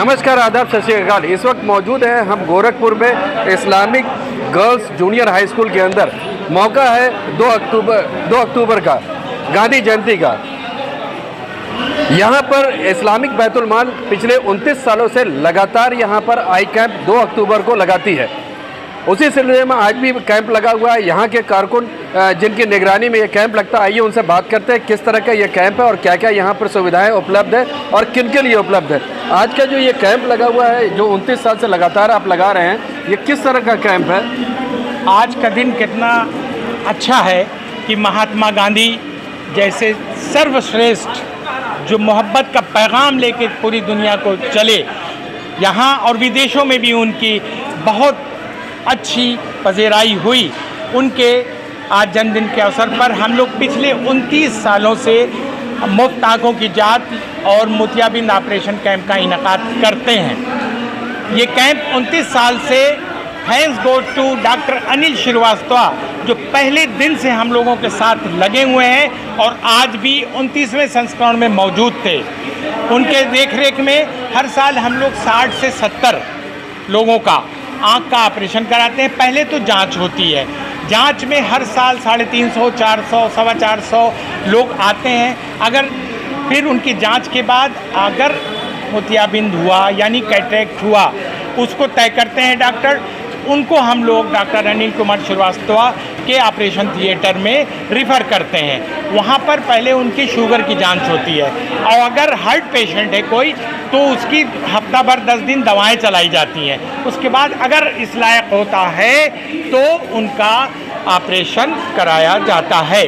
नमस्कार, आदाब, सत श्री अकाल। इस वक्त मौजूद हैं हम गोरखपुर में Islamic girls junior high school के अंदर। मौका है 2 अक्टूबर का, गांधी जयंती का। यहाँ पर इस्लामिक बैतुल माल पिछले 29 सालों से लगातार यहाँ पर आई कैंप 2 अक्टूबर को लगाती है। उसी सिलसिले में आज भी कैंप लगा हुआ है। यहाँ के कारकुन जिनकी निगरानी में ये कैंप लगता है, आइए उनसे बात करते हैं किस तरह का ये कैंप है और क्या क्या यहाँ पर सुविधाएं उपलब्ध है और किन के लिए उपलब्ध है। आज का जो ये कैंप लगा हुआ है, जो 29 साल से लगातार आप लगा रहे हैं, ये किस तरह का कैंप है? आज का दिन कितना अच्छा है कि महात्मा गांधी जैसे सर्वश्रेष्ठ जो मोहब्बत का पैगाम लेके पूरी दुनिया को चले, यहाँ और विदेशों में भी उनकी बहुत अच्छी पजेराई हुई। उनके आज जन्मदिन के अवसर पर हम लोग पिछले 29 सालों से मुफ्त आँखों की जांच और मोतियाबिंद ऑपरेशन कैंप का इनेकाद करते हैं। ये कैंप 29 साल से thanks go to doctor Anil Srivastava, जो पहले दिन से हम लोगों के साथ लगे हुए हैं और आज भी 29वें संस्करण में मौजूद थे। उनके देखरेख में हर साल हम लोग 60 से 70 लोगों का आँख का ऑपरेशन कराते हैं। पहले तो जांच होती है, जांच में हर साल 350, 400, 425 लोग आते हैं। अगर फिर उनकी जांच के बाद अगर मोतियाबिंद हुआ यानी कैटरेक्ट हुआ, उसको तय करते हैं डॉक्टर। उनको हम लोग डॉक्टर अनिल कुमार श्रीवास्तव के ऑपरेशन थिएटर में रिफ़र करते हैं। वहाँ पर पहले उनकी शुगर की जांच होती है और अगर हार्ट पेशेंट है कोई तो उसकी हफ्ता भर 10 दिन दवाएं चलाई जाती हैं। उसके बाद अगर इस लायक होता है तो उनका ऑपरेशन कराया जाता है।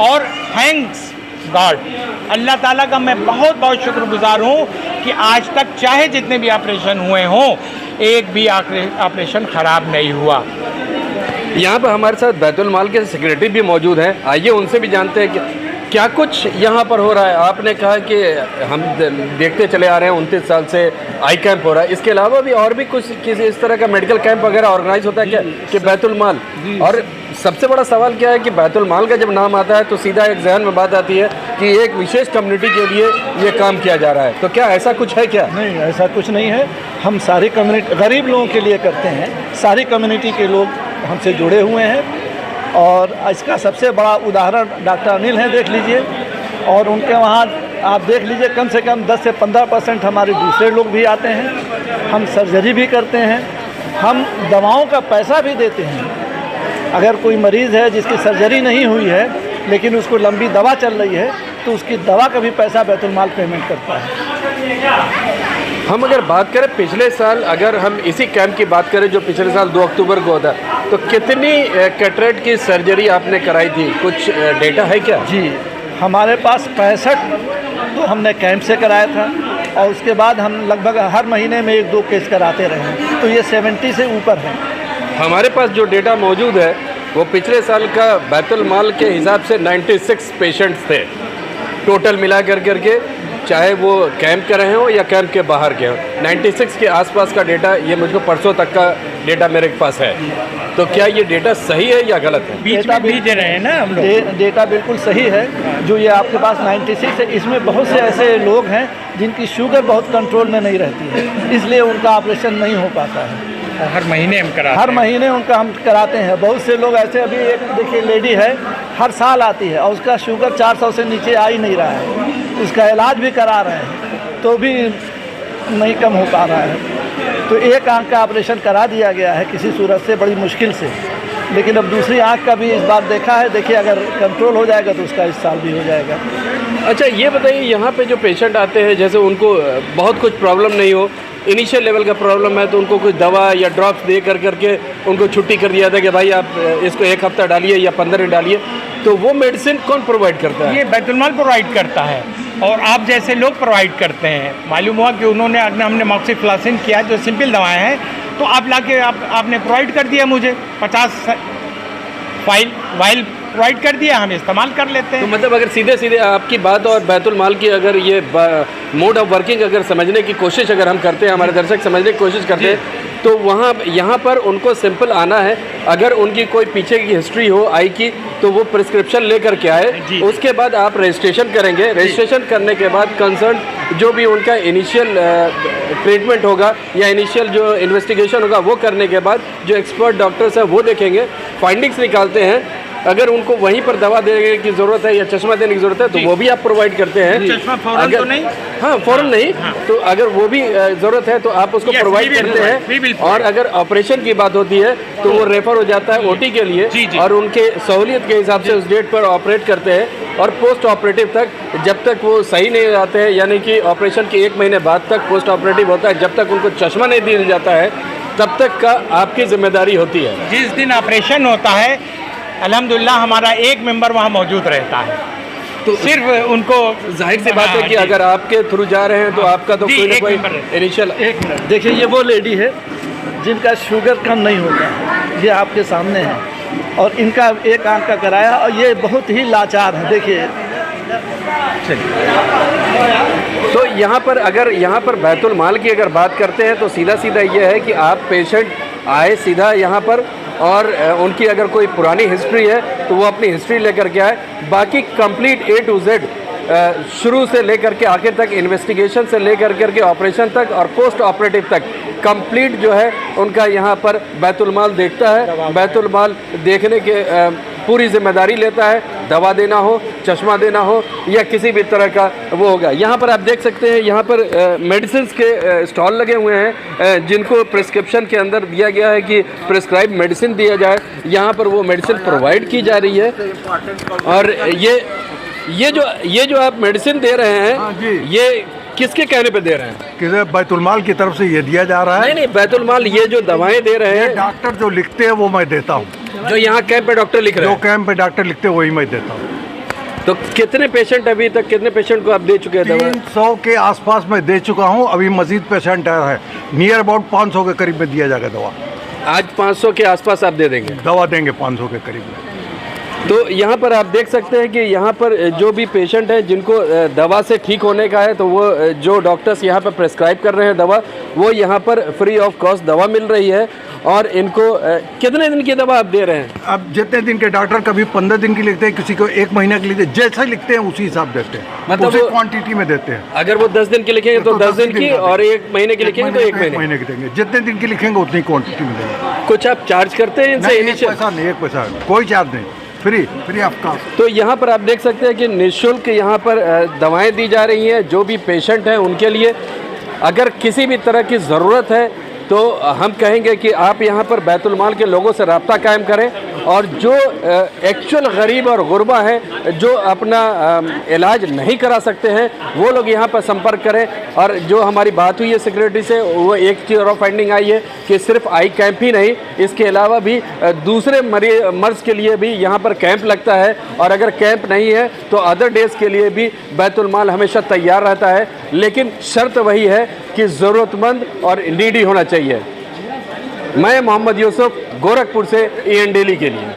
और थैंक्स गॉड, अल्लाह ताला का मैं बहुत बहुत शुक्रगुजार हूँ कि आज तक चाहे जितने भी ऑपरेशन हुए हों, एक भी ऑपरेशन ख़राब नहीं हुआ। यहाँ पर हमारे साथ बैतुल माल के सेक्रेटरी भी मौजूद हैं। आइए उनसे भी जानते हैं कि क्या कुछ यहाँ पर हो रहा है। आपने कहा कि हम देखते चले आ रहे हैं 29 साल से आई कैंप हो रहा है, इसके अलावा भी और भी कुछ किसी इस तरह का मेडिकल कैंप वगैरह ऑर्गेनाइज होता है क्या कि बैतुल माल? और सबसे बड़ा सवाल क्या है कि बैतुल माल का जब नाम आता है तो सीधा एक जहन में बात आती है कि एक विशेष कम्युनिटी के लिए ये काम किया जा रहा है, तो क्या ऐसा कुछ है क्या? नहीं, ऐसा कुछ नहीं है। हम सारी कम्युनिटी, गरीब लोगों के लिए करते हैं। सारी कम्युनिटी के लोग हमसे जुड़े हुए हैं और इसका सबसे बड़ा उदाहरण डॉक्टर अनिल हैं, देख लीजिए। और उनके वहाँ आप देख लीजिए, कम से कम 10 से 15% हमारे दूसरे लोग भी आते हैं। हम सर्जरी भी करते हैं, हम दवाओं का पैसा भी देते हैं। अगर कोई मरीज़ है जिसकी सर्जरी नहीं हुई है लेकिन उसको लंबी दवा चल रही है तो उसकी दवा का भी पैसा बैतुल माल पेमेंट करता है। हम अगर बात करें पिछले साल, अगर हम इसी कैंप की बात करें जो पिछले साल 2 अक्टूबर को होता, तो कितनी कैटरेक्ट की सर्जरी आपने कराई थी? कुछ डेटा है क्या? जी, हमारे पास 65 तो हमने कैंप से कराया था और उसके बाद हम लगभग हर महीने में 1-2 केस कराते रहे हैं, तो ये 70 से ऊपर है। हमारे पास जो डेटा मौजूद है वो पिछले साल का बैतुल माल के हिसाब से 96 पेशेंट्स थे टोटल मिला करके, चाहे वो कैंप के रहे हो या कैंप के बाहर के हो। 96 के आसपास का डेटा, ये मुझको परसों तक का डेटा मेरे पास है। तो क्या ये डेटा सही है या गलत है? बीच में भेज रहे हैं ना हम लोग। डेटा बिल्कुल सही है जो ये आपके पास 96 है। इसमें बहुत से ऐसे लोग हैं जिनकी शुगर बहुत कंट्रोल में नहीं रहती है, इसलिए उनका ऑपरेशन नहीं हो पाता है। हर महीने हम कराते हैं। हर महीने उनका हम कराते हैं। बहुत से लोग ऐसे, अभी एक देखिए लेडी है, हर साल आती है और उसका शुगर 400 से नीचे आ ही नहीं रहा है। उसका इलाज भी करा रहे हैं तो भी नहीं कम हो पा रहा है। तो एक आंख का ऑपरेशन करा दिया गया है किसी सूरत से, बड़ी मुश्किल से, लेकिन अब दूसरी आंख का भी इस बार देखा है। देखिए, अगर कंट्रोल हो जाएगा तो उसका इस साल भी हो जाएगा। अच्छा, ये बताइए, यहाँ पे जो पेशेंट आते हैं, जैसे उनको बहुत कुछ प्रॉब्लम नहीं हो, इनिशियल लेवल का प्रॉब्लम है, तो उनको कुछ दवा या ड्रॉप्स दे करके उनको छुट्टी कर दिया था कि भाई आप इसको 1 हफ्ता डालिए या 15 दिन डालिए, तो वो मेडिसिन कौन प्रोवाइड करता है? ये बैतुल माल प्रोवाइड करता है और आप जैसे लोग प्रोवाइड करते हैं। मालूम हुआ कि उन्होंने हमने मॉक्सिफ्लासिन किया जो सिंपल दवाएं हैं, तो आप लाके आपने प्रोवाइड कर दिया मुझे 50 वाइल प्रोवाइड कर दिया, हम इस्तेमाल कर लेते हैं। तो मतलब अगर सीधे सीधे आपकी बात और बैतुल माल की अगर ये मोड ऑफ वर्किंग अगर समझने की कोशिश अगर हम करते हैं, हमारे दर्शक समझने की कोशिश करते हैं, तो वहाँ यहाँ पर उनको सिंपल आना है। अगर उनकी कोई पीछे की हिस्ट्री हो आई की तो वो प्रिस्क्रिप्शन लेकर के आए। उसके बाद आप रजिस्ट्रेशन करेंगे। रजिस्ट्रेशन करने के बाद कंसर्न जो भी उनका इनिशियल ट्रीटमेंट होगा या इनिशियल जो इन्वेस्टिगेशन होगा वो करने के बाद जो एक्सपर्ट डॉक्टर्स हैं वो देखेंगे, फाइंडिंग्स निकालते हैं। अगर उनको वहीं पर दवा देने की ज़रूरत है या चश्मा देने की ज़रूरत है तो वो भी आप प्रोवाइड करते हैं। चश्मा फौरन तो नहीं? हाँ, फ़ौरन नहीं। तो अगर वो भी ज़रूरत है तो आप उसको प्रोवाइड करते हैं। और अगर ऑपरेशन की बात होती है तो वो रेफर हो जाता है ओटी के लिए और उनके सहूलियत के हिसाब से उस डेट पर ऑपरेट करते हैं। और पोस्ट ऑपरेटिव तक जब तक वो सही नहीं जाते हैं, यानी कि ऑपरेशन के 1 महीने बाद तक पोस्ट ऑपरेटिव होता है, जब तक उनको चश्मा नहीं दिया जाता है तब तक का आपकी जिम्मेदारी होती है। जिस दिन ऑपरेशन होता है अल्हम्दुलिल्लाह हमारा एक मेंबर वहाँ मौजूद रहता है। तो सिर्फ उनको जाहिर सी बात है कि अगर आपके थ्रू जा रहे हैं तो आपका तो कोई ना कोई इनिशियल। एक मिनट देखिए, ये वो लेडी है जिनका शुगर कम नहीं होता है, ये आपके सामने है और इनका एक आंख का कराया और ये बहुत ही लाचार है। देखिए तो यहाँ पर अगर यहाँ पर बैतुल माल की अगर बात करते हैं तो सीधा सीधा ये है कि आप पेशेंट आए सीधा यहाँ पर और उनकी अगर कोई पुरानी हिस्ट्री है तो वो अपनी हिस्ट्री लेकर के आए। बाकी कंप्लीट A to Z शुरू से लेकर के आखिर तक, इन्वेस्टिगेशन से लेकर के ऑपरेशन तक और पोस्ट ऑपरेटिव तक कंप्लीट जो है उनका यहाँ पर बैतुल माल देखता है। बैतुल माल देखने के पूरी जिम्मेदारी लेता है। दवा देना हो, चश्मा देना हो या किसी भी तरह का वो होगा। यहाँ पर आप देख सकते हैं, यहाँ पर मेडिसिन के स्टॉल लगे हुए हैं जिनको प्रिस्क्रिप्शन के अंदर दिया गया है कि प्रिस्क्राइब मेडिसिन दिया जाए। यहाँ पर वो मेडिसिन प्रोवाइड की जा रही है। और ये जो आप मेडिसिन दे रहे हैं ये किसके कहने पे दे रहे हैं? किसे बैतुल माल की तरफ से ये दिया जा रहा है? नहीं, बैतुल माल ये जो दवाएं दे रहे हैं डॉक्टर जो लिखते हैं वो मैं देता हूँ। जो यहाँ कैंप पे डॉक्टर लिख रहे हैं, जो कैंप पे डॉक्टर लिखते हैं वही मैं देता हूँ। तो कितने पेशेंट अभी तक, कितने पेशेंट को आप दे चुके हैं दवा? 300 के आसपास मैं दे चुका हूँ। अभी मजीद पेशेंट है, नियर अबाउट 500 के करीब में दिया जाएगा दवा। आज 500 के आसपास आप दे देंगे? दवा देंगे 500 के करीब में। तो यहाँ पर आप देख सकते हैं कि यहाँ पर जो भी पेशेंट हैं जिनको दवा से ठीक होने का है तो वो जो डॉक्टर्स यहाँ पर प्रेस्क्राइब कर रहे हैं दवा, वो यहाँ पर फ्री ऑफ कॉस्ट दवा मिल रही है। और इनको कितने दिन की दवा आप दे रहे हैं? अब जितने दिन के डॉक्टर कभी 15 दिन की लिखते हैं, किसी को 1 महीने की लिखते हैं, जैसा लिखते हैं उसी हिसाब देते हैं, मतलब उसी क्वांटिटी में देते हैं। अगर वो 10 दिन की लिखेंगे तो 10 दिन की और 1 महीने की लिखेंगे तो 1 महीने की देंगे। जितने दिन की लिखेंगे उतनी क्वांटिटी में देंगे। कुछ आप चार्ज करते हैं इनसे? इनिशियल पैसा नहीं, 1 पैसा कोई चार्ज नहीं, फ्री ऑफ कॉस्ट। तो यहाँ पर आप देख सकते हैं कि निःशुल्क यहाँ पर दवाएं दी जा रही हैं जो भी पेशेंट हैं उनके लिए। अगर किसी भी तरह की ज़रूरत है तो हम कहेंगे कि आप यहाँ पर बैतुल माल के लोगों से रब्ता कायम करें और जो एक्चुअल गरीब और गुरबा है जो अपना इलाज नहीं करा सकते हैं वो लोग यहाँ पर संपर्क करें। और जो हमारी बात हुई है सेक्रेटरी से, वो एक चीज़ और फाइंडिंग आई है कि सिर्फ आई कैंप ही नहीं, इसके अलावा भी दूसरे मर्ज़ के लिए भी यहाँ पर कैंप लगता है। और अगर कैंप नहीं है तो अदर डेज़ के लिए भी बैतुल माल हमेशा तैयार रहता है, लेकिन शर्त वही है कि ज़रूरतमंद और नीडी होना चाहिए। मैं मोहम्मद यूसुफ, गोरखपुर से EN डेली के लिए।